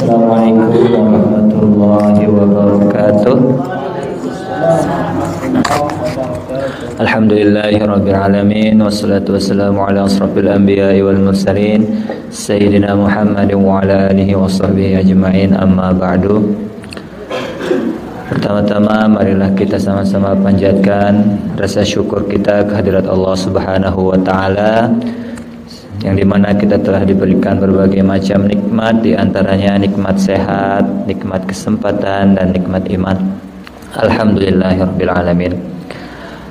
Assalamualaikum warahmatullahi wabarakatuh. Alhamdulillahirabbil alamin wassalatu wassalamu ala asrofil anbiya'i wal mursalin sayyidina Muhammadin wa ala alihi washabbihi ajma'in, amma ba'du. Pertama-tama marilah kita sama-sama panjatkan rasa syukur kita kehadirat Allah Subhanahu wa taala, yang dimana kita telah diberikan berbagai macam nikmat, diantaranya nikmat sehat, nikmat kesempatan, dan nikmat iman. Alhamdulillahirabbil alamin.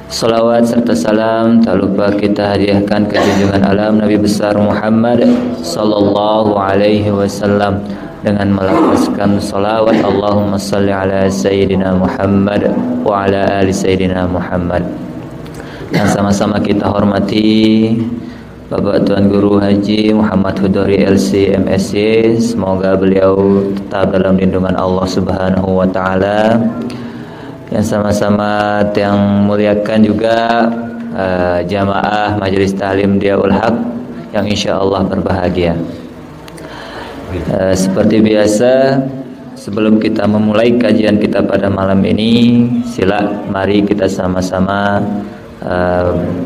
Salawat serta salam tak lupa kita hadiahkan ke junjungan alam Nabi besar Muhammad sallallahu alaihi wasallam dengan melafazkan salawat Allahumma salli ala sayyidina Muhammad wa ala ali sayyidina Muhammad. Dan sama-sama kita hormati Bapak Tuan Guru Haji Muhammad Hudori LC MSc, semoga beliau tetap dalam lindungan Allah Subhanahu wa taala. Dan sama-sama yang muliakan juga jamaah Majelis Ta'lim Diyaul Haq yang insyaallah berbahagia. Seperti biasa, sebelum kita memulai kajian kita pada malam ini, mari kita sama-sama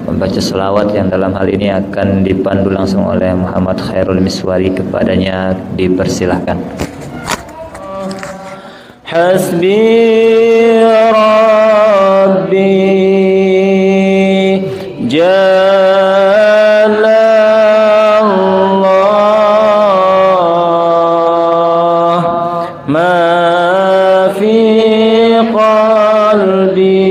membaca selawat yang dalam hal ini akan dipandu langsung oleh Muhammad Khairul Miswari. Kepadanya dipersilahkan. Hasbi Rabbi Jalallah ma fi qalbi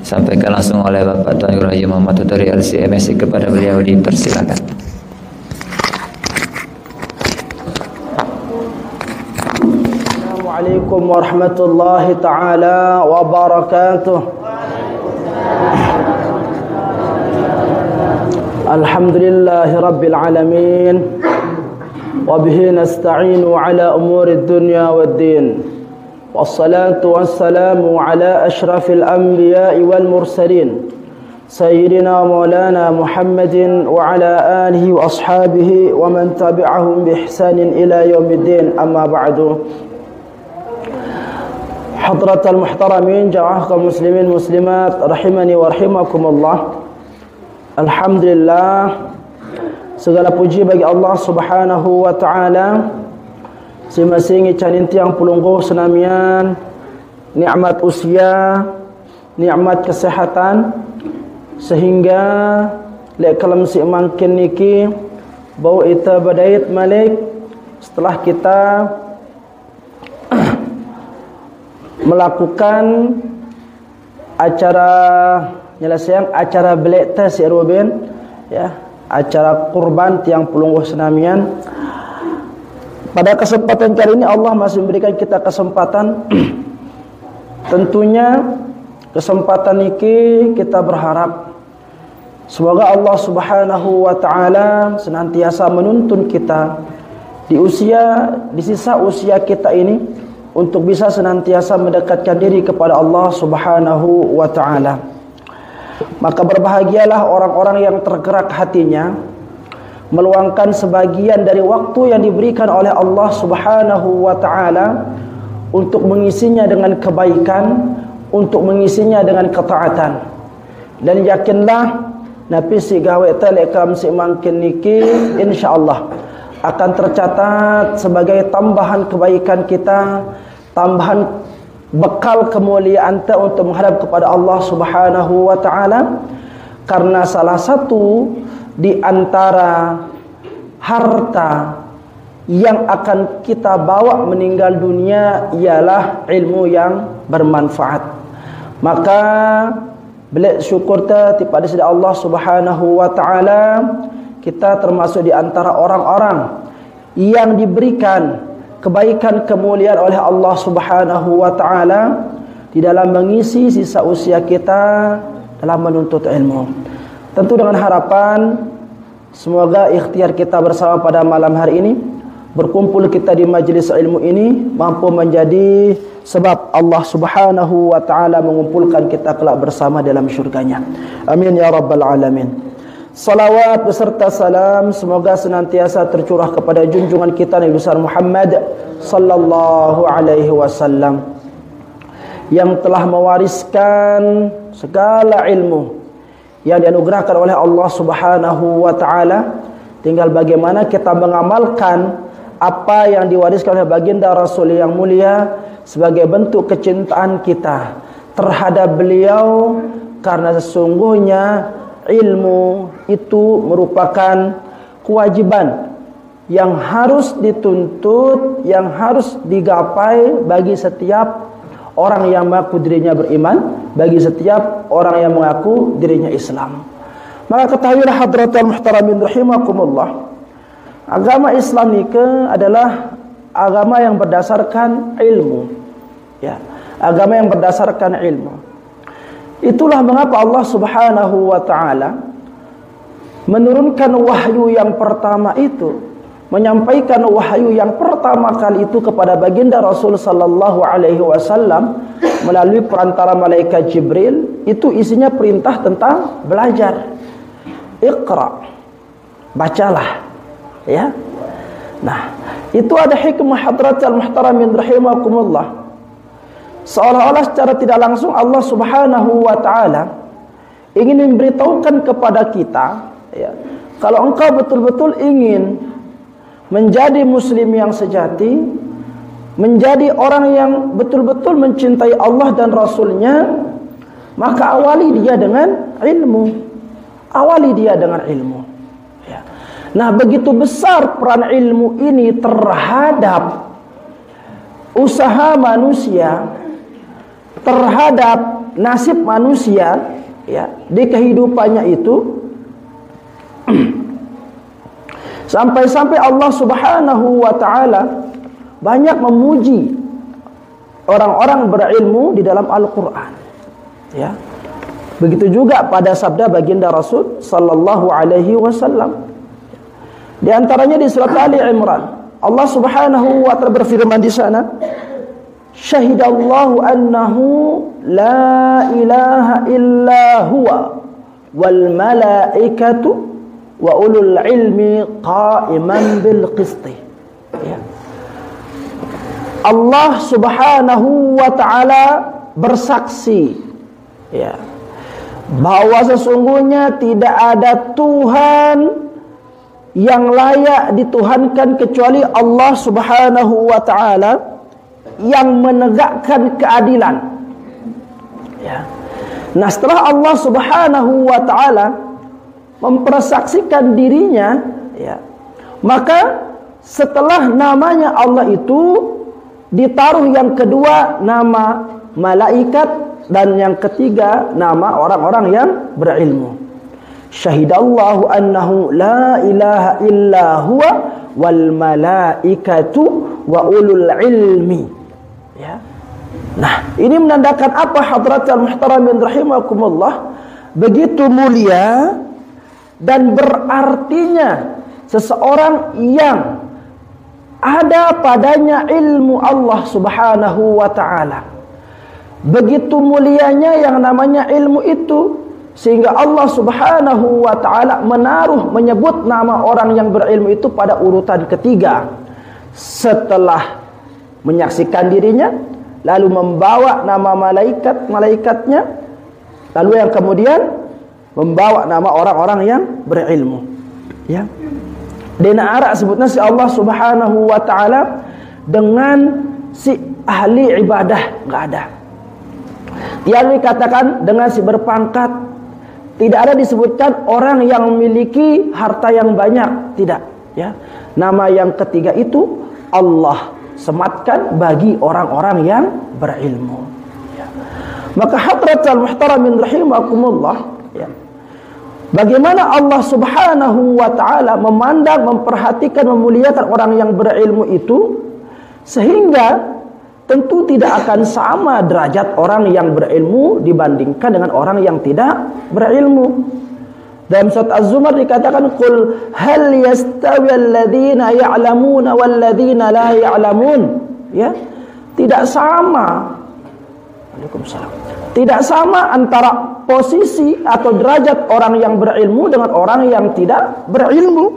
disampaikan langsung oleh Bapak Tuan Guru Haji Muhammad Hudori LC MSc. Kepada beliau dipersilakan. Assalamualaikum warahmatullahi taala wabarakatuh. Alhamdulillahi rabbil alamin, wa bihi nasta'inu ala umuri dunya waddin. Wassalatu wassalamu ala ashrafil anbiya'i wal mursalin sayyidina maulana Muhammadin wa ala alihi wa ashabihi wa man tabi'ahum bi ihsanin ila yaumiddin, amma ba'du. Hadratal muhtaramin, jamaah kaum muslimin muslimat rahimani wa rahimakumullah. Alhamdulillah, segala puji bagi Allah Subhanahu wa taala. Simasingi canintiang pulunggo senamian, nikmat usia, nikmat kesehatan, sehingga lek kalam si mangkin niki bau ita badait malik setelah kita melakukan acara nyelesaian acara belek tes Robin, ya, acara kurban tiang pulunggo senamian. Pada kesempatan kali ini Allah masih memberikan kita kesempatan. Tentunya kesempatan ini kita berharap Semoga Allah Subhanahu wa taala senantiasa menuntun kita di sisa usia kita ini untuk bisa senantiasa mendekatkan diri kepada Allah Subhanahu wa taala. Maka berbahagialah orang-orang yang tergerak hatinya meluangkan sebagian dari waktu yang diberikan oleh Allah Subhanahu wa taala untuk mengisinya dengan kebaikan, untuk mengisinya dengan ketaatan. Dan yakinlah napi si gawe telekam si mangkin niki insyaallah akan tercatat sebagai tambahan kebaikan kita, tambahan bekal kemuliaan kita untuk menghadap kepada Allah Subhanahu wa taala. Karena salah satu di antara harta yang akan kita bawa meninggal dunia ialah ilmu yang bermanfaat. Maka beli syukur kepada Allah Subhanahu wa taala, kita termasuk di antara orang-orang yang diberikan kebaikan kemuliaan oleh Allah Subhanahu wa taala di dalam mengisi sisa usia kita dalam menuntut ilmu. Tentu dengan harapan semoga ikhtiar kita bersama pada malam hari ini, berkumpul kita di majlis ilmu ini mampu menjadi sebab Allah Subhanahu wa taala mengumpulkan kita kelak bersama dalam syurganya. Amin ya rabbal alamin. Salawat beserta salam semoga senantiasa tercurah kepada junjungan kita Nabi besar Muhammad sallallahu alaihi wasallam yang telah mewariskan segala ilmu yang dianugerahkan oleh Allah Subhanahu wa taala. Tinggal bagaimana kita mengamalkan apa yang diwariskan oleh baginda Rasul yang mulia sebagai bentuk kecintaan kita terhadap beliau, karena sesungguhnya ilmu itu merupakan kewajiban yang harus dituntut, yang harus digapai bagi setiap orang yang mengaku dirinya beriman, bagi setiap orang yang mengaku dirinya Islam. Maka ketahuilah hadratul muhtaramin rahimakumullah, agama Islam ini adalah agama yang berdasarkan ilmu, ya, agama yang berdasarkan ilmu. Itulah mengapa Allah Subhanahu wa taala menurunkan wahyu yang pertama itu, menyampaikan wahyu yang pertama kali itu kepada baginda Rasul sallallahu alaihi wasallam melalui perantara malaikat Jibril. Itu isinya perintah tentang belajar. Iqra, bacalah, ya. Nah, itu ada hikmah hadratul muhtaramin rahimakumullah. Seolah-olah secara tidak langsung Allah Subhanahu wa taala ingin memberitahukan kepada kita, ya, kalau engkau betul-betul ingin menjadi muslim yang sejati, menjadi orang yang betul-betul mencintai Allah dan Rasulnya, maka awali dia dengan ilmu. Awali dia dengan ilmu, ya. Nah, begitu besar peran ilmu ini terhadap usaha manusia, terhadap nasib manusia, ya, di kehidupannya itu sampai-sampai Allah Subhanahu wa taala banyak memuji orang-orang berilmu di dalam Al-Qur'an, ya. Begitu juga pada sabda baginda Rasul sallallahu alaihi wasallam. Di antaranya di surat Ali Imran, Allah Subhanahu wa taala berfirman di sana, "Syahidallahu annahu la ilaha illa huwa wal malaikatu wa ulul ilmi qa'iman bil qisti." Ya. Allah Subhanahu wa taala bersaksi, ya, bahwa sesungguhnya tidak ada Tuhan yang layak dituhankan kecuali Allah Subhanahu wa taala yang menegakkan keadilan, ya. Nah, setelah Allah Subhanahu wa taala mempersaksikan dirinya, ya, maka setelah namanya Allah itu ditaruh yang kedua nama malaikat, dan yang ketiga nama orang-orang yang berilmu. Syahidallahu annahu la ilaha illa huwa wal malaikatu wa ulul ilmi, ya. Nah, ini menandakan apa hadratul muhtaramin rahimakumullah? Begitu mulia dan berartinya seseorang yang ada padanya ilmu Allah Subhanahu wa ta'ala. Begitu mulianya yang namanya ilmu itu, sehingga Allah Subhanahu wa ta'ala menyebut nama orang yang berilmu itu pada urutan ketiga. Setelah menyaksikan dirinya, lalu membawa nama malaikat-malaikatnya, lalu yang kemudian membawa nama orang-orang yang berilmu. Ya. Dena arak sebutnya si Allah Subhanahu wa ta'ala dengan si ahli ibadah, enggak ada. Yang dikatakan dengan si berpangkat, tidak ada disebutkan orang yang memiliki harta yang banyak, tidak, ya. Nama yang ketiga itu Allah sematkan bagi orang-orang yang berilmu. Ya. Maka hadratul muhtaramin rahimakumullah, ya. Bagaimana Allah Subhanahu wa ta'ala memandang, memperhatikan, memuliakan orang yang berilmu itu, sehingga tentu tidak akan sama derajat orang yang berilmu dibandingkan dengan orang yang tidak berilmu. Dalam surat Az-Zumar dikatakan, qul hal yastawi alladhina ya'lamuna walladhina la ya'lamun. Ya, tidak sama. Waalaikumsalam. Tidak sama antara posisi atau derajat orang yang berilmu dengan orang yang tidak berilmu.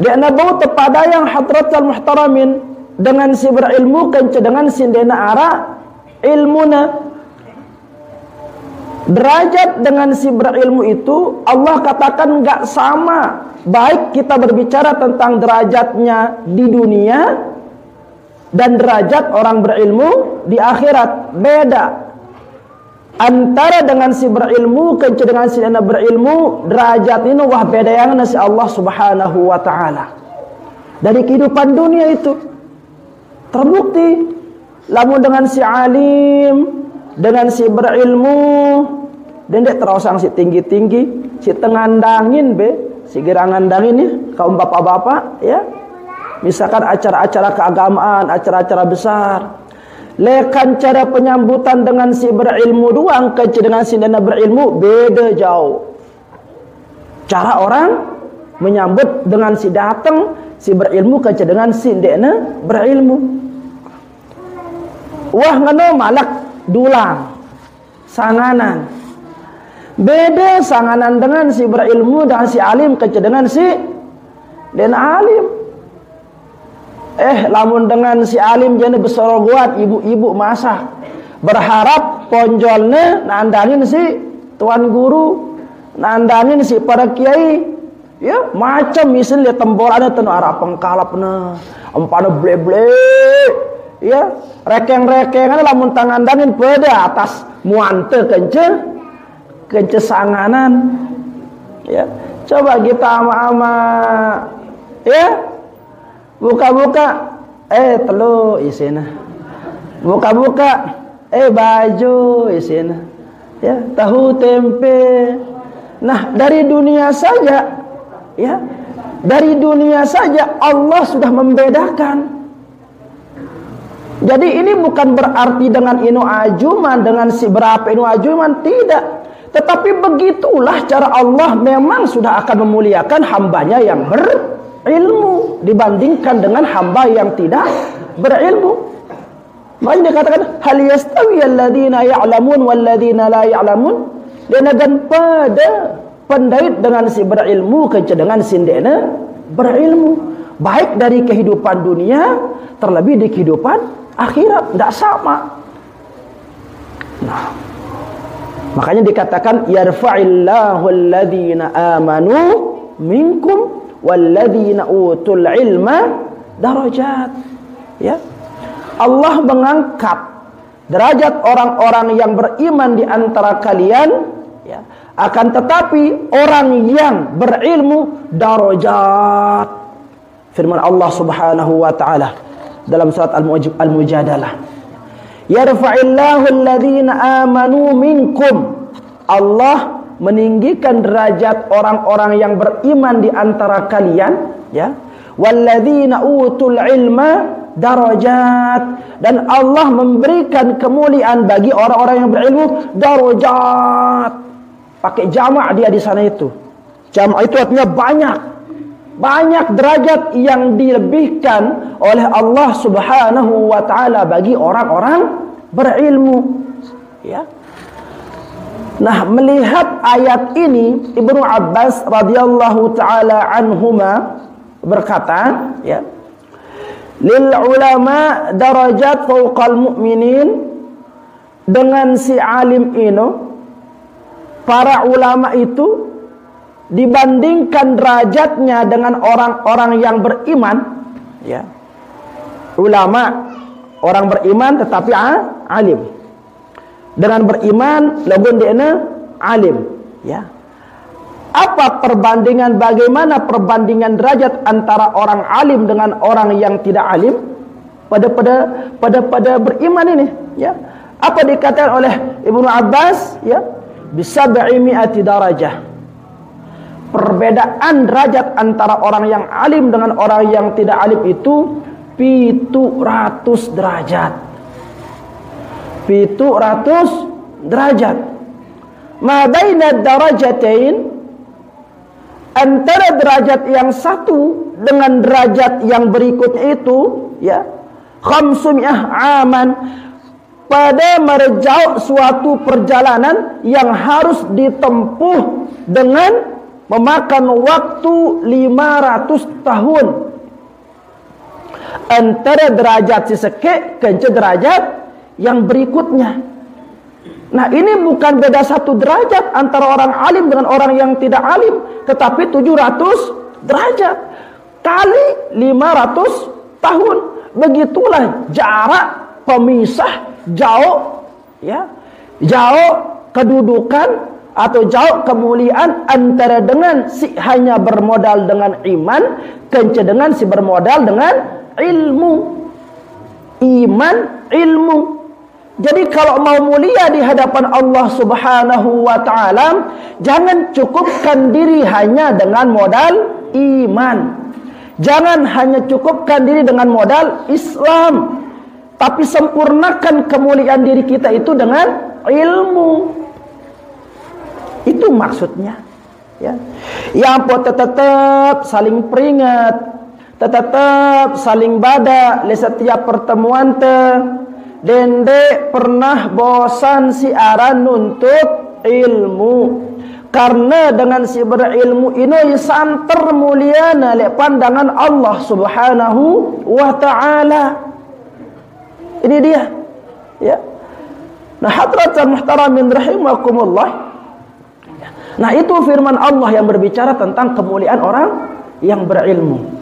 Dia nabau tepada yang hadratul muhtaramin dengan si berilmu kence dengan si dena ara ilmuna. Derajat dengan si berilmu itu Allah katakan enggak sama. Baik kita berbicara tentang derajatnya di dunia dan derajat orang berilmu di akhirat, beda. Antara dengan si berilmu kence dengan si dana berilmu, derajat ini wah beda yang nasi Allah Subhanahu wa ta'ala. Dari kehidupan dunia itu terbukti, lamun dengan si alim, dengan si berilmu, dan dia terosang si tinggi-tinggi, si tengandangin si gerangandangin ya, kaum bapak-bapak ya. Misalkan acara-acara keagamaan, acara-acara besar, lekan cara penyambutan dengan si berilmu doang kece dengan si dana berilmu beda jauh. Cara orang menyambut dengan si datang si berilmu kece dengan si dana berilmu. Wah ngano malak dulang sanganan. Beda sanganan dengan si berilmu dengan si alim kece dengan si dana alim. Lamun dengan si alim jane besorogoan ibu-ibu masak, berharap ponjolnya nandangin si tuan guru, nandangin si para kiai, ya macam misal lihat tembolannya tenu arah pengkalapna, empana ble-ble, ya rekeng-rekengan lamun tangandangin pada atas muante kence sanganan, ya coba kita ama-ama, ya. Buka-buka, telu isina. Buka-buka, baju isina. Ya, tahu tempe. Nah, dari dunia saja, ya, dari dunia saja Allah sudah membedakan. Jadi ini bukan berarti dengan inu ajuman, dengan si berapa inu ajuman, tidak. Tetapi begitulah cara Allah memang sudah akan memuliakan hambanya yang berilmu dibandingkan dengan hamba yang tidak berilmu. Makanya dikatakan hal yastawi alladhina ya'lamun walladhina la ya'lamun. Dan pada pendait dengan si berilmu kece dengan si dena berilmu, baik dari kehidupan dunia terlebih di kehidupan akhirat, tidak sama. Nah, makanya dikatakan yarfa'illahu alladhina amanu minkum walladzina utul ilma darajat. Ya. Allah mengangkat derajat orang-orang yang beriman di antara kalian, ya. Akan tetapi orang yang berilmu darajat. Firman Allah Subhanahu wa taala dalam surat Al-Mujadalah. Yarfa'illahu alladhina amanu minkum. Allah meninggikan derajat orang-orang yang beriman di antara kalian, ya. Walladzina utul ilma darajat, dan Allah memberikan kemuliaan bagi orang-orang yang berilmu darajat. Pakai jamak dia di sana itu. Jamak itu artinya banyak derajat yang dilebihkan oleh Allah Subhanahu wa taala bagi orang-orang berilmu. Ya. Nah, melihat ayat ini, Ibnu Abbas radhiyallahu taala anhuma berkata, ya, lil ulama darajat fawqal mu'minin, dengan si alim ini, para ulama itu dibandingkan derajatnya dengan orang-orang yang beriman, ya. Ulama orang beriman tetapi alim. Dengan beriman lagun dia alim, ya. Apa perbandingan, bagaimana perbandingan derajat antara orang alim dengan orang yang tidak alim pada beriman ini, ya. Apa dikatakan oleh Ibnu Abbas, ya? Bisab'imi'ati darajah. Perbedaan derajat antara orang yang alim dengan orang yang tidak alim itu 700 derajat. 700 derajat. Ma baina darajatain, antara derajat yang satu dengan derajat yang berikutnya itu, ya, 500 aman, pada merjau suatu perjalanan yang harus ditempuh dengan memakan waktu 500 tahun. Antara derajat seseke ke derajat yang berikutnya. Nah, ini bukan beda satu derajat antara orang alim dengan orang yang tidak alim, tetapi 700 derajat kali 500 tahun. Begitulah jarak pemisah jauh, ya, jauh kedudukan atau jauh kemuliaan antara dengan si hanya bermodal dengan iman dengan si bermodal dengan ilmu. Iman, ilmu. Jadi kalau mau mulia di hadapan Allah Subhanahu wa taala, jangan cukupkan diri hanya dengan modal iman. Jangan hanya cukupkan diri dengan modal Islam, tapi sempurnakan kemuliaan diri kita itu dengan ilmu. Itu maksudnya, ya. Yang tetap saling peringat, tetap saling bada di setiap pertemuan dende pernah bosan si aran nuntut ilmu, karena dengan si berilmu ini santer muliana le pandangan Allah Subhanahu wa taala. Ini dia, ya. Nah, hadratan muhtaramin rahimakumullah. Nah, itu firman Allah yang berbicara tentang kemuliaan orang yang berilmu.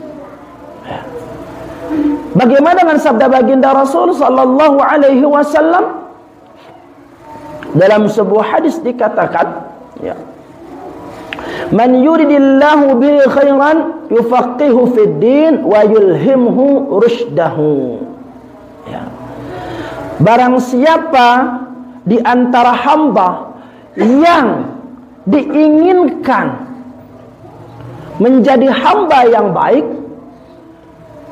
Bagaimana dengan sabda baginda Rasul sallallahu alaihi wasallam? Dalam sebuah hadis dikatakan, ya, man yuridillahu bihi khairan yufaqihu fid din wa yulhimhu rusydahu. Ya. Barang siapa di antara hamba yang diinginkan menjadi hamba yang baik,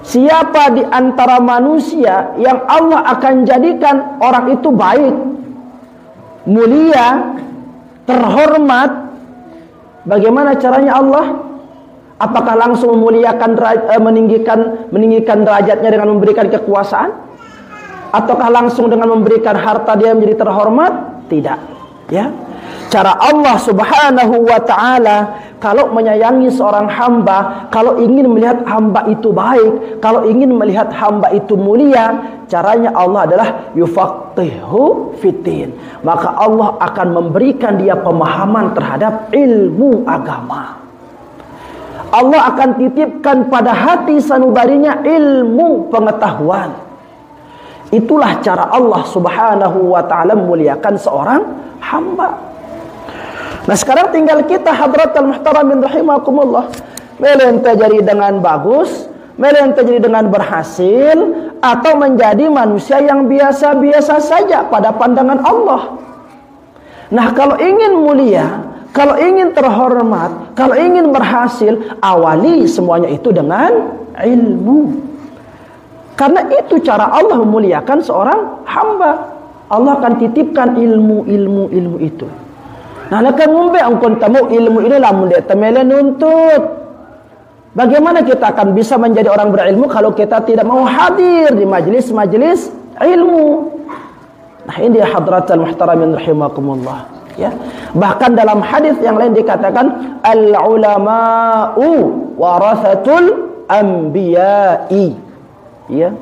siapa di antara manusia yang Allah akan jadikan orang itu baik, mulia, terhormat, bagaimana caranya Allah? Apakah langsung memuliakan, meninggikan derajatnya dengan memberikan kekuasaan? Ataukah langsung dengan memberikan harta dia menjadi terhormat? Tidak, ya. Cara Allah Subhanahu wa taala kalau menyayangi seorang hamba, kalau ingin melihat hamba itu baik, kalau ingin melihat hamba itu mulia, caranya Allah adalah yufaqihu fiddin. Maka Allah akan memberikan dia pemahaman terhadap ilmu agama. Allah akan titipkan pada hati sanubarinya ilmu pengetahuan. Itulah cara Allah Subhanahu wa taala memuliakan seorang hamba. Nah, sekarang tinggal kita hadratal muhtaramin rahimakumullah, melen terjadi dengan bagus, melen terjadi dengan berhasil, atau menjadi manusia yang biasa-biasa saja pada pandangan Allah. Nah, kalau ingin mulia, kalau ingin terhormat, kalau ingin berhasil, awali semuanya itu dengan ilmu. Karena itu cara Allah memuliakan seorang hamba. Allah akan titipkan ilmu itu. Nah, lakan ngumbe angkon tamu ilmu ini lamun dia temele nuntut. Bagaimana kita akan bisa menjadi orang berilmu kalau kita tidak mau hadir di majelis-majelis ilmu? Nah, ini dia hadratul muhtaramin rahimakumullah, ya. Bahkan dalam hadis yang lain dikatakan al ulama'u warathatul anbiya'i. Ya.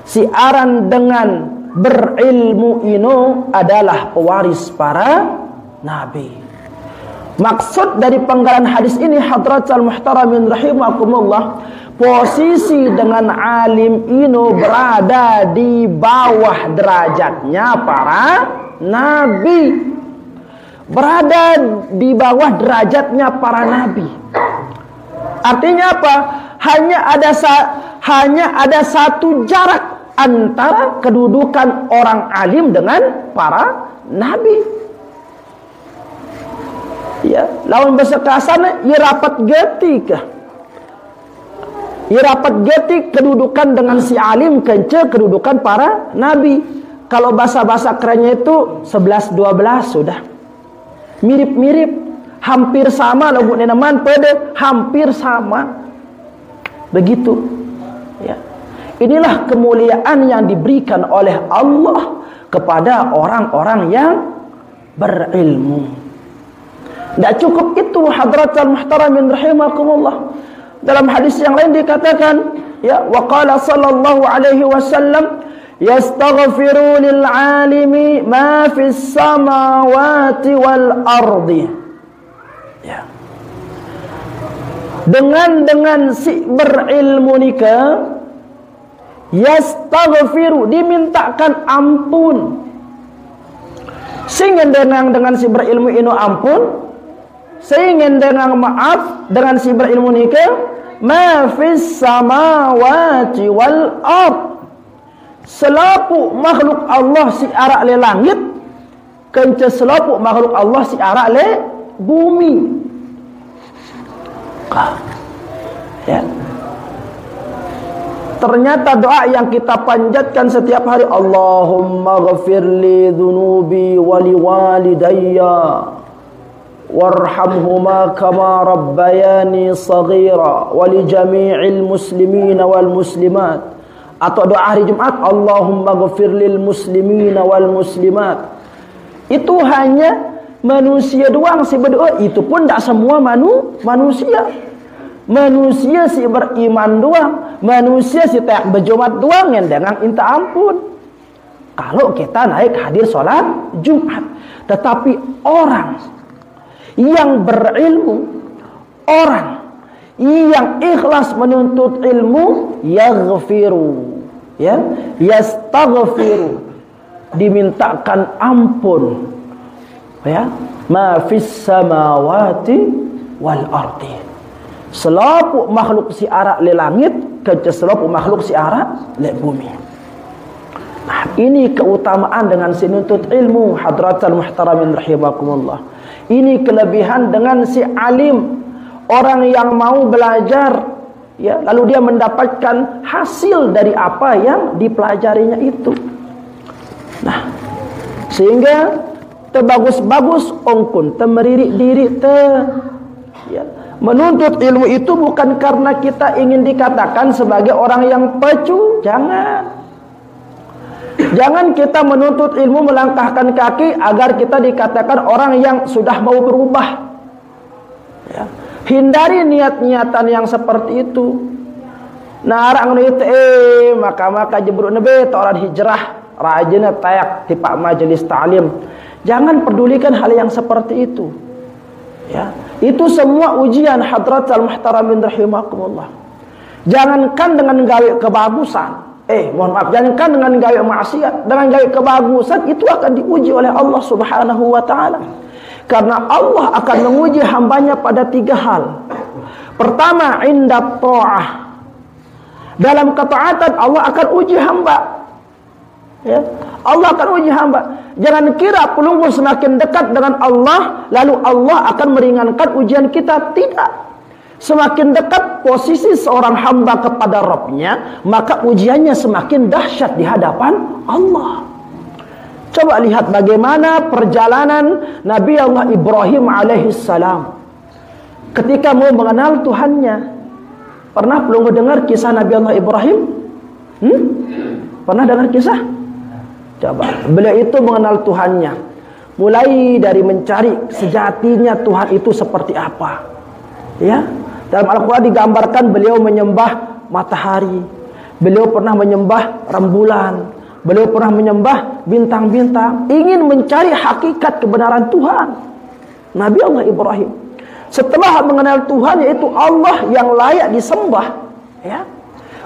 Siaran dengan berilmu ini adalah pewaris para nabi. Maksud dari penggalan hadis ini hadratul muhtaramin rahimakumullah, posisi dengan alim ini berada di bawah derajatnya para nabi. Berada di bawah derajatnya para nabi. Artinya apa? Hanya ada satu jarak antara kedudukan orang alim dengan para nabi. Ya, lawan bahasa kasarnya ia rapat getik. Ia rapat getik kedudukan dengan si alim kence kedudukan para nabi. Kalau bahasa-bahasa kerennya itu 11-12 sudah. Mirip-mirip, hampir sama lagu nenaman pada hampir sama. Begitu. Ya. Inilah kemuliaan yang diberikan oleh Allah kepada orang-orang yang berilmu. Tidak cukup itu hadratul muhtaramin rahimakumullah. Dalam hadis yang lain dikatakan, ya, wa qala sallallahu alaihi wasallam, yastaghfiru lil alimi ma fis samawati wal ardi. Ya. Dengan si berilmu nikah, yastaghfiru, dimintakan ampun. Sehingga dengan si berilmu ini ampun, sehingga dengan maaf dengan si berilmu nikah, ma fis samawati wal ard, selapu makhluk Allah si arak le langit, kence selapu makhluk Allah si arak le bumi. Ya. Ternyata doa yang kita panjatkan setiap hari, Allahumma ghafirli dhunubi wali walidayya warhamhuma kama rabbayani saghira wali jami'il muslimina wal muslimat. Atau doa hari Jumat, Allahumma ghafirlil muslimina wal muslimat. Itu hanya manusia doang si berdoa. Itu pun tidak semua manusia. Manusia si beriman doang, manusia si tak berjumat doang yang dengan minta ampun. Kalau kita naik hadir sholat Jumat. Tetapi orang yang berilmu, orang yang ikhlas menuntut ilmu, yaghfiru, ya, yastaghfiru, dimintakan ampun, ya, ma fis samawati wal ardi, selapu makhluk si arak le langit ke selapu makhluk si arak le bumi. Nah, ini keutamaan dengan sinuntut ilmu hadratul muhtaramin rahimakumullah. Ini kelebihan dengan si alim, orang yang mau belajar, ya, lalu dia mendapatkan hasil dari apa yang dipelajarinya itu. Nah, sehingga terbagus-bagus ongkun, temeririk diri ya. Menuntut ilmu itu bukan karena kita ingin dikatakan sebagai orang yang pecu, jangan. Jangan kita menuntut ilmu melangkahkan kaki agar kita dikatakan orang yang sudah mau berubah, ya. Hindari niat-niatan yang seperti itu. Narang itu maka jebruk nebe orang hijrah rajinnya tayak di pak majelis ta'lim. Jangan pedulikan hal yang seperti itu, ya. Itu semua ujian hadratul muhtaramin rahimakumullah. Jangankan dengan gawe kebagusan, mohon maaf, jangankan dengan gawe maksiat, dengan gawe kebagusan itu akan diuji oleh Allah Subhanahu wa taala. Karena Allah akan menguji hambanya pada 3 hal. Pertama, inda ta'ah. Dalam ketaatan Allah akan uji hamba. Ya, Allah akan uji hamba. Jangan kira pelunggu semakin dekat dengan Allah, lalu Allah akan meringankan ujian kita. Tidak. Semakin dekat posisi seorang hamba kepada Rabbnya, maka ujiannya semakin dahsyat di hadapan Allah. Coba lihat bagaimana perjalanan Nabi Allah Ibrahim alaihissalam ketika mau mengenal Tuhannya. Pernah belum dengar kisah Nabi Allah Ibrahim? Pernah dengar kisah? Coba. Beliau itu mengenal Tuhannya, mulai dari mencari sejatinya Tuhan itu seperti apa. Ya, dalam Al-Quran digambarkan beliau menyembah matahari, beliau pernah menyembah rembulan, beliau pernah menyembah bintang-bintang, ingin mencari hakikat kebenaran Tuhan. Nabi Allah Ibrahim setelah mengenal Tuhan, yaitu Allah yang layak disembah, ya,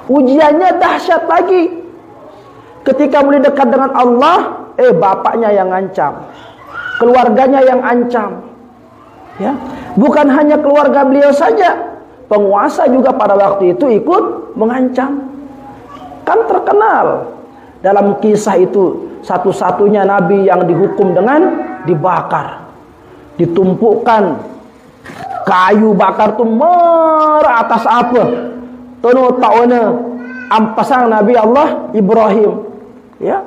ujiannya dahsyat lagi. Ketika mulai dekat dengan Allah, bapaknya yang ngancam, keluarganya yang ancam, ya. Bukan hanya keluarga beliau saja, penguasa juga pada waktu itu ikut mengancam. Kan terkenal dalam kisah itu, satu-satunya nabi yang dihukum dengan dibakar, ditumpukkan kayu bakar tu atas apa? Tono tauna ampasang Nabi Allah Ibrahim. Ya.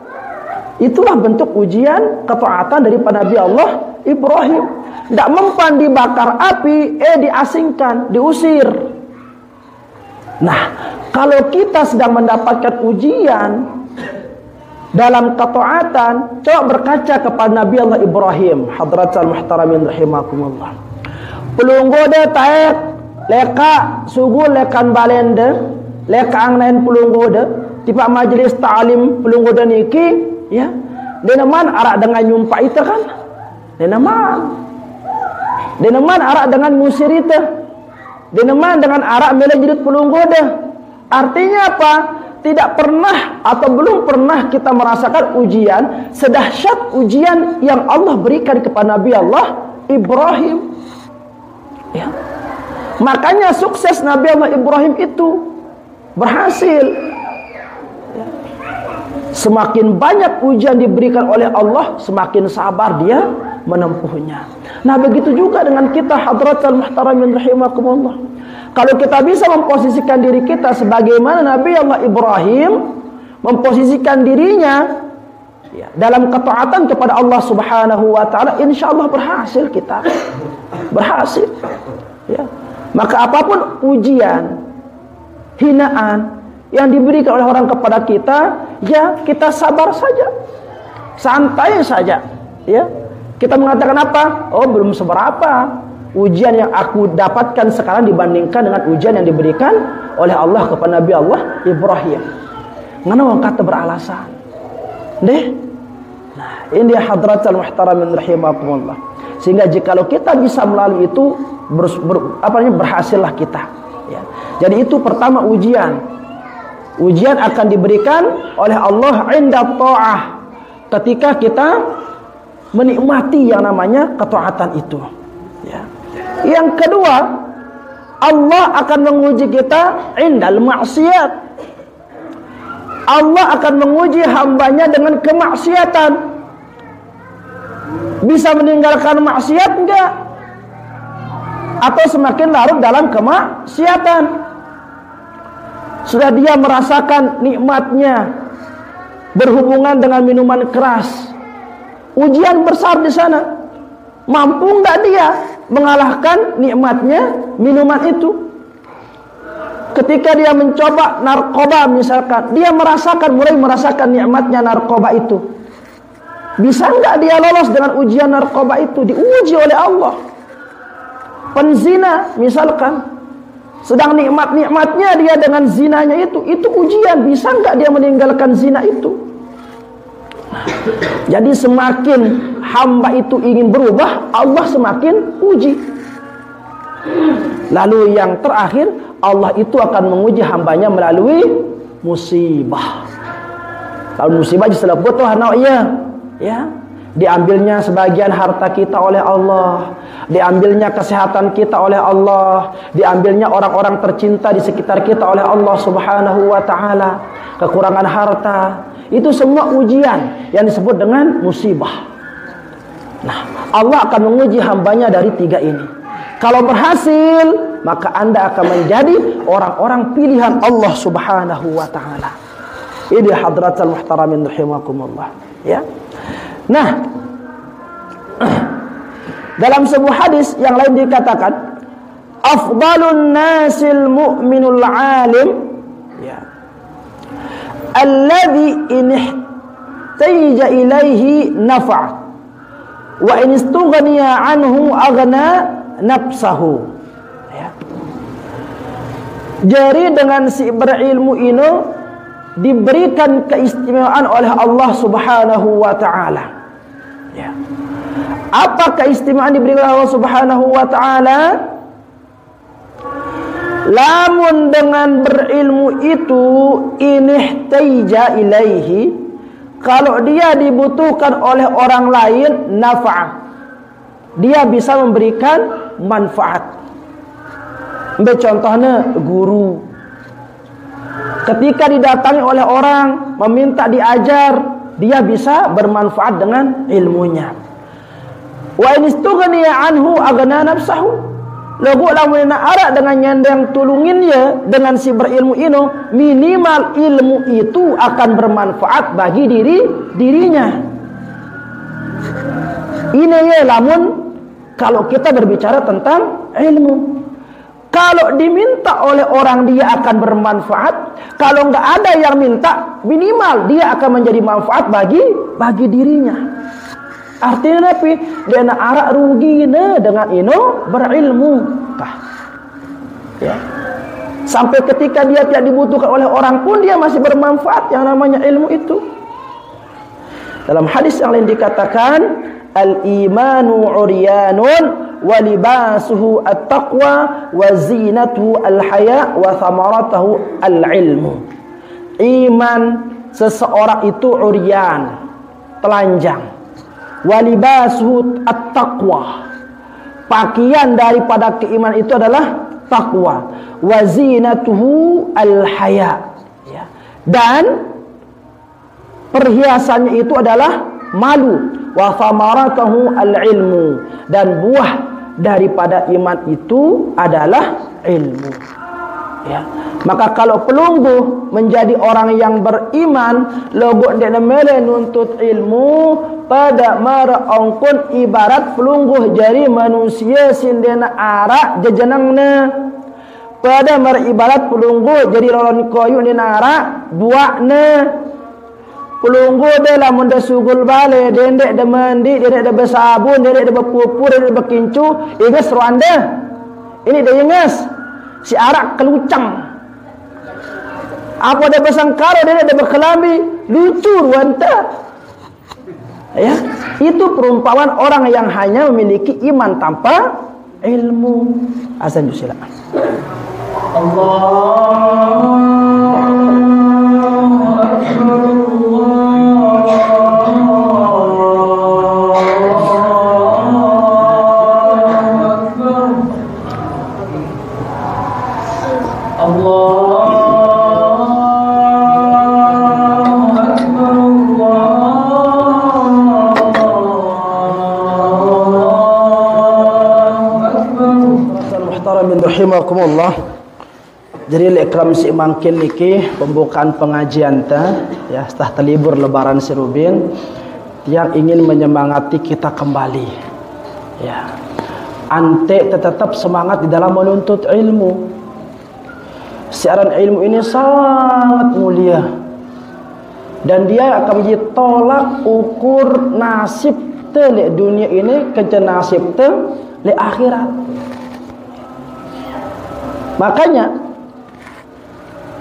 Itulah bentuk ujian ketaatan daripada Nabi Allah Ibrahim. Tidak mempan dibakar api, diasingkan, diusir. Nah, kalau kita sedang mendapatkan ujian dalam ketaatan, coba berkaca kepada Nabi Allah Ibrahim. Hadratul muhtaramin rahimakumullah. Pelunggoda taek leka sugu lekan balende leka angnain pelunggoda tiba majelis ta'lim pelunggoda niki, ya, deneman arak dengan nyumpa itu kan, deneman arak dengan musir itu, deneman dengan arak melejit pelunggoda. Artinya apa? Tidak pernah atau belum pernah kita merasakan ujian sedahsyat ujian yang Allah berikan kepada Nabi Allah Ibrahim. Ya. Makanya sukses Nabi Allah Ibrahim itu berhasil. Ya. Semakin banyak ujian diberikan oleh Allah, semakin sabar dia menempuhnya. Nah, begitu juga dengan kita hadratul muhtaramin rahimakumullah. Kalau kita bisa memposisikan diri kita sebagaimana Nabi Allah Ibrahim memposisikan dirinya, ya, dalam ketaatan kepada Allah Subhanahu wa taala, insyaallah berhasil kita. Berhasil. Ya. Maka apapun ujian, hinaan yang diberikan oleh orang kepada kita, ya kita sabar saja, santai saja, ya. Kita mengatakan apa? Oh, belum seberapa ujian yang aku dapatkan sekarang dibandingkan dengan ujian yang diberikan oleh Allah kepada Nabi Allah Ibrahim. Ngana wong kata beralasan. Deh. Nah, ini hadratul muhtaramin rahimakumullah. Sehingga jikalau kita bisa melalui itu, berhasillah kita. Ya. Jadi itu pertama ujian. Ujian akan diberikan oleh Allah inda ta'ah, ketika kita menikmati yang namanya ketaatan itu. Ya. Yang kedua, Allah akan menguji kita indal maksiat. Allah akan menguji hambanya dengan kemaksiatan. Bisa meninggalkan maksiat enggak? Atau semakin larut dalam kemaksiatan? Sudah dia merasakan nikmatnya berhubungan dengan minuman keras, ujian besar di sana. Mampu enggak dia mengalahkan nikmatnya minuman itu? Ketika dia mencoba narkoba misalkan, dia mulai merasakan nikmatnya narkoba itu. Bisa enggak dia lolos dengan ujian narkoba itu? Diuji oleh Allah. Penzina misalkan, sedang nikmat-nikmatnya dia dengan zinanya itu ujian. Bisa enggak dia meninggalkan zina itu? Jadi semakin hamba itu ingin berubah, Allah semakin uji. Lalu yang terakhir, Allah itu akan menguji hambanya melalui musibah. Lalu musibah setelah butuh ya, diambilnya sebagian harta kita oleh Allah, diambilnya kesehatan kita oleh Allah, diambilnya orang-orang tercinta di sekitar kita oleh Allah Subhanahu wa taala, kekurangan harta. Itu semua ujian yang disebut dengan musibah. Nah, Allah akan menguji hambanya dari tiga ini. Kalau berhasil, maka Anda akan menjadi orang-orang pilihan Allah Subhanahu wa taala. Ini hadratul muhtaramin rahimakumullah, ya. Nah, dalam sebuah hadis yang lain dikatakan, afdalun nasil mu'minul alim, ya, alladhi in ihtaja ilaihi nafa' wa in istughniya anhu aghna nafsahu, ya. Jadi dengan si berilmu ini diberikan keistimewaan oleh Allah Subhanahu wa taala, ya. Apa keistimewaan diberikan oleh Allah Subhanahu wa taala? Lamun dengan berilmu itu inihtaija ilaihi, kalau dia dibutuhkan oleh orang lain, nafa', dia bisa memberikan manfaat. Ambil contohnya guru, ketika didatangi oleh orang meminta diajar, dia bisa bermanfaat dengan ilmunya. Wa in istughniya anhu aghna nafsahu, lagu lamun arak dengan nyandang tulungin ya dengan si berilmu ini, minimal ilmu itu akan bermanfaat bagi dirinya. Ini ya lamun kalau kita berbicara tentang ilmu. Kalau diminta oleh orang dia akan bermanfaat, kalau nggak ada yang minta, minimal dia akan menjadi manfaat bagi dirinya. Artinya apa? Dia nak arak rugi dengan ino berilmu. Ya. Sampai ketika dia tidak dibutuhkan oleh orang pun dia masih bermanfaat yang namanya ilmu itu. Dalam hadis yang lain dikatakan, al-imanu uryanun wa libasuhu at-taqwa wa zinatuhu al-haya wa thamaratuhu al-ilmu. Iman seseorang itu uryan, telanjang. Walibasuhu at-taqwa, pakaian daripada keimanan itu adalah takwa. Wazinatuhu al-haya, ya. Dan perhiasannya itu adalah malu. Wa thamaratuhu al-ilmu, dan buah daripada iman itu adalah ilmu, ya. Maka kalau pelungguh menjadi orang yang beriman, logo dia mele nuntut ilmu pada mara ongkon ibarat pelungguh jari manusia sindena arak jajanangna. Pada mara ibarat pelungguh jadi lolon koyu dina arak buakna. Pelungguh dia lamun dah sugul bale, dendek dah mandi, dendek dah bersabun, dendek dah berpupur, dendek dah berkincu, ingas ruanda. Ini dah ingas. Si arak kelucang. Apa dah bersangkara, dendek dah berkelambi, lucu ruanta. Ya, itu perumpamaan orang yang hanya memiliki iman tanpa ilmu. Azan silakan. Allahu Akbar. Rahimakumullah. Jadi lekram si mangkin niki pembukaan pengajian ya setelah terlibur lebaran serubin yang ingin menyemangati kita kembali, ya. Ante tetap semangat di dalam menuntut ilmu. Siaran ilmu ini sangat mulia dan dia akan menjadi tolak ukur nasib le dunia ini ke nasib le akhirat. Makanya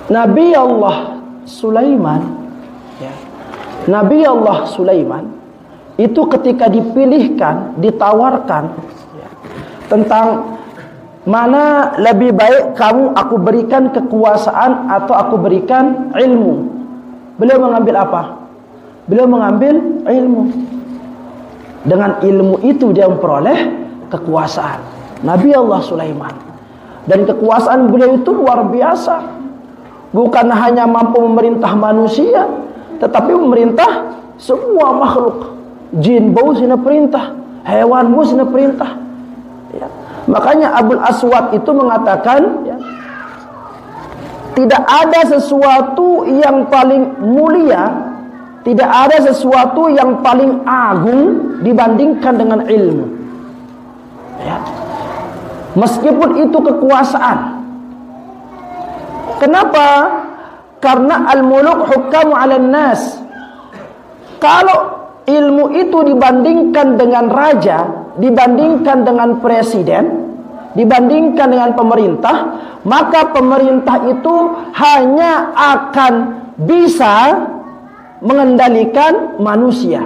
Nabi Allah Sulaiman, ya, Nabi Allah Sulaiman itu ketika dipilihkan, ditawarkan, ya, tentang mana lebih baik kamu aku berikan kekuasaan atau aku berikan ilmu, beliau mengambil apa? Beliau mengambil ilmu. Dengan ilmu itu dia memperoleh kekuasaan. Nabi Allah Sulaiman. Dan kekuasaan beliau itu luar biasa. Bukan hanya mampu memerintah manusia, tetapi memerintah semua makhluk. Jin bau sina perintah, hewan bau sina perintah, ya. Makanya Abul Aswad itu mengatakan, ya, tidak ada sesuatu yang paling mulia, tidak ada sesuatu yang paling agung dibandingkan dengan ilmu. Ya. Meskipun itu kekuasaan. Kenapa? Karena al-muluk hukamu 'alan nas. Kalau ilmu itu dibandingkan dengan raja, dibandingkan dengan presiden, dibandingkan dengan pemerintah, maka pemerintah itu hanya akan bisa mengendalikan manusia.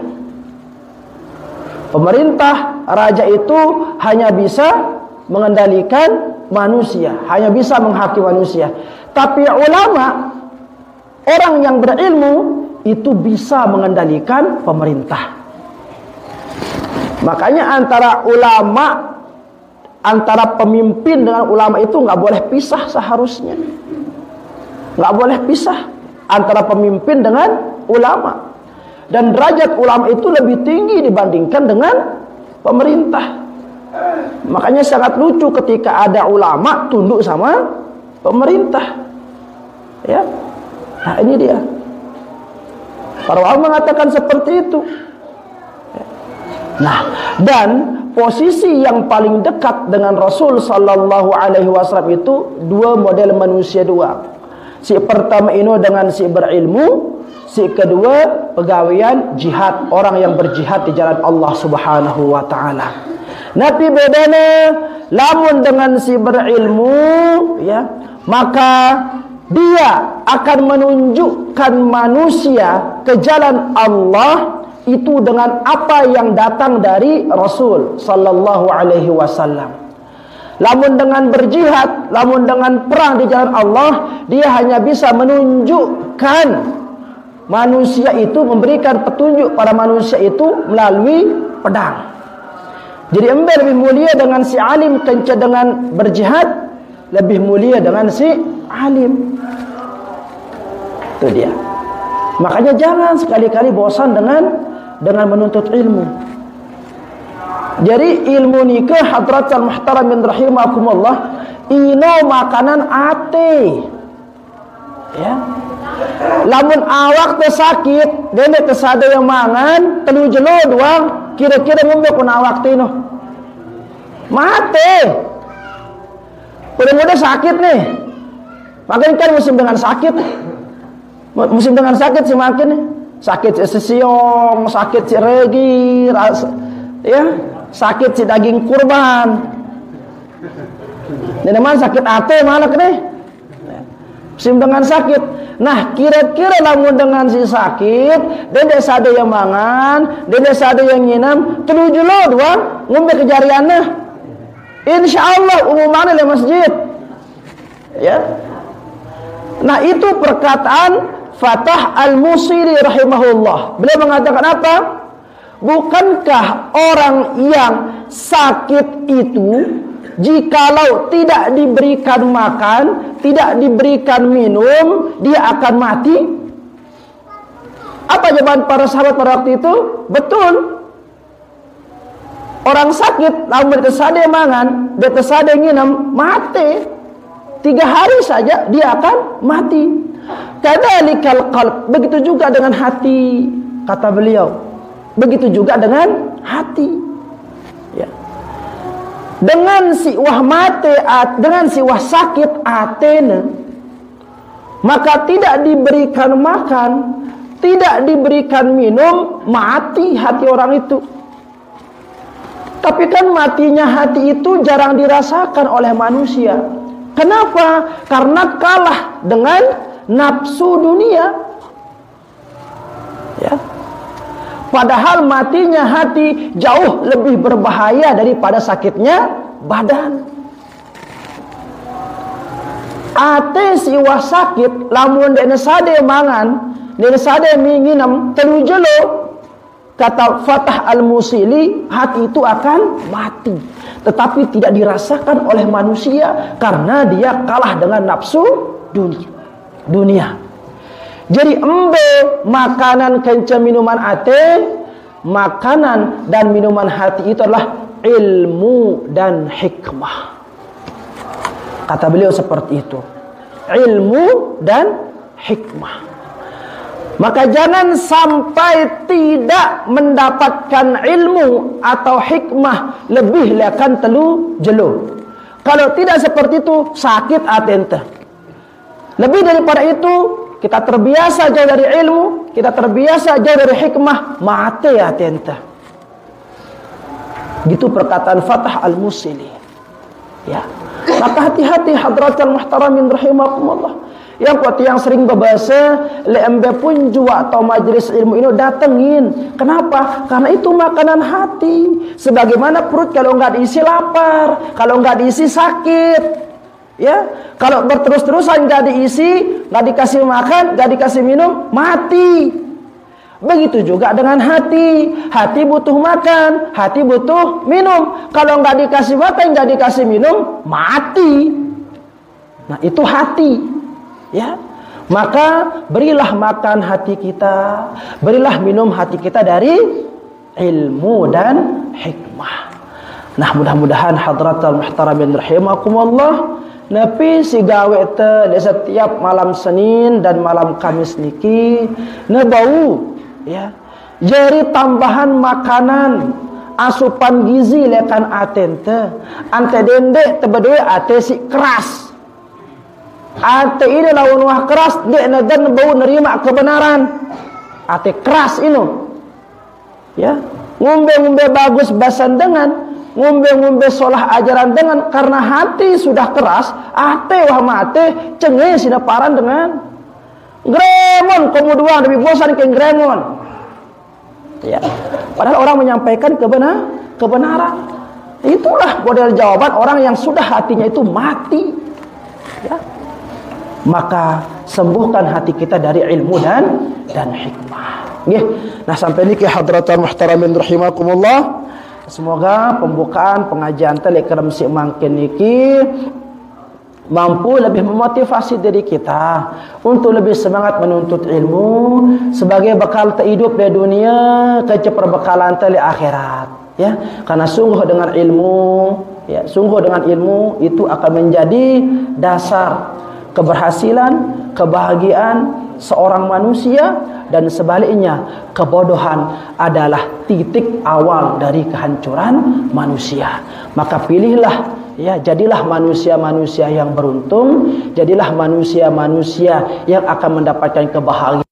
Pemerintah, raja itu hanya bisa mengendalikan manusia, hanya bisa menghakimi manusia. Tapi ulama, orang yang berilmu, itu bisa mengendalikan pemerintah. Makanya antara ulama, antara pemimpin dengan ulama itu nggak boleh pisah seharusnya. Nggak boleh pisah antara pemimpin dengan ulama. Dan derajat ulama itu lebih tinggi dibandingkan dengan pemerintah. Makanya sangat lucu ketika ada ulama tunduk sama pemerintah. Ya. Nah, ini dia. Para ulama mengatakan seperti itu. Nah, dan posisi yang paling dekat dengan Rasul sallallahu alaihi wasallam itu dua model manusia dua. Si pertama ini dengan si berilmu, si kedua pegawaian jihad, orang yang berjihad di jalan Allah Subhanahu wa taala. Nabi bedana lamun dengan si berilmu, ya, maka dia akan menunjukkan manusia ke jalan Allah itu dengan apa yang datang dari Rasul sallallahu alaihi wasallam. Lamun dengan berjihad, lamun dengan perang di jalan Allah, dia hanya bisa menunjukkan manusia itu, memberikan petunjuk pada manusia itu melalui pedang. Jadi ember lebih mulia dengan si alim kenca dengan berjihad, lebih mulia dengan si alim. Itu dia. Makanya jangan sekali-kali bosan dengan menuntut ilmu. Jadi ilmu nikah hadratal muhtaramin rahimakumullah, ino makanan ate. Ya. Lamun awak teh sakit, dene teh sada yang mangan, telu jelo doang, kira-kira ngombe kun awak teh no. Mate. Udah sakit nih. Makin kan musim dengan sakit. Musim dengan sakit sih makin nih. Sakit si siong, sakit si regi, ya, sakit si daging kurban. Ini mana sakit ate malah nih. Musim dengan sakit. Nah, kira-kira lamun dengan si sakit, dede sade yang mangan, dede sade yang nginam, tujuh lo doang, ngombe kejariannya. Insyaallah umumannya di masjid. Ya. Nah, itu perkataan Fatah Al-Musili rahimahullah. Beliau mengatakan apa? Bukankah orang yang sakit itu jikalau tidak diberikan makan, tidak diberikan minum, dia akan mati? Apa jawaban para sahabat pada waktu itu? Betul. Orang sakit, lamun bersade mangan, bersade nginam, mati. 3 hari saja dia akan mati. Kadzalikal qalb, begitu juga dengan hati, kata beliau. Begitu juga dengan hati. Ya. Dengan si wah mate, dengan si wah sakit atene, maka tidak diberikan makan, tidak diberikan minum, mati hati orang itu. Tapi kan matinya hati itu jarang dirasakan oleh manusia. Kenapa? Karena kalah dengan nafsu dunia. Ya. Padahal matinya hati jauh lebih berbahaya daripada sakitnya badan. Ate siwa sakit, lamun dene sade mangan, dene sade minginam, telu jelo. Kata Fatah Al-Musili, hati itu akan mati. Tetapi tidak dirasakan oleh manusia karena dia kalah dengan nafsu dunia. Jadi embe makanan kenca minuman ate, makanan dan minuman hati itu adalah ilmu dan hikmah. Kata beliau seperti itu. Ilmu dan hikmah. Maka jangan sampai tidak mendapatkan ilmu atau hikmah lebih lekan telu jelo. Kalau tidak seperti itu, sakit atente. Lebih daripada itu, kita terbiasa jauh dari ilmu, kita terbiasa jauh dari hikmah, mati atente. Gitu perkataan Fatah Al-Musili. Ya. Maka hati-hati hadratul muhtaramin rahimakumullah. Yang kuat yang sering berbahasa lembe pun jua atau majelis ilmu ini datengin. Kenapa? Karena itu makanan hati. Sebagaimana perut kalau nggak diisi lapar, kalau nggak diisi sakit. Ya, kalau berterus-terusan nggak diisi, nggak dikasih makan, nggak dikasih minum, mati. Begitu juga dengan hati. Hati butuh makan, hati butuh minum. Kalau nggak dikasih makan, nggak dikasih minum, mati. Nah, itu hati. Ya, maka berilah makan hati kita, berilah minum hati kita dari ilmu dan hikmah. Nah, mudah-mudahan hadratul muhtaramin rahimakumullah, nepi si gawe te di setiap malam Senin dan malam Kamis niki nebau ya. Jadi tambahan makanan asupan gizi lekan atente. Ante dendek tebedue ate si keras. Ate ini lawan wah keras, dek nadan bau nerima kebenaran. Ate keras ini, ya, ngombe-ngombe bagus basan dengan, ngombe-ngombe solah ajaran dengan, karena hati sudah keras, ate wah mate cengeng sinaparan dengan gremon, kemudian lebih bosan ke gremon. Ya, padahal orang menyampaikan kebenaran. Itulah model jawaban orang yang sudah hatinya itu mati. Ya. Maka sembuhkan hati kita dari ilmu dan hikmah. Nggih. Nah, sampai niki hadratul muhtaramin rahimakumullah. Semoga pembukaan pengajian teh kerem si mangkin niki mampu lebih memotivasi diri kita untuk lebih semangat menuntut ilmu sebagai bekal hidup di dunia ke perbekalan di akhirat. Ya, karena sungguh dengan ilmu, ya, sungguh dengan ilmu itu akan menjadi dasar keberhasilan, kebahagiaan seorang manusia, dan sebaliknya kebodohan adalah titik awal dari kehancuran manusia. Maka pilihlah, ya, jadilah manusia-manusia yang beruntung, jadilah manusia-manusia yang akan mendapatkan kebahagiaan.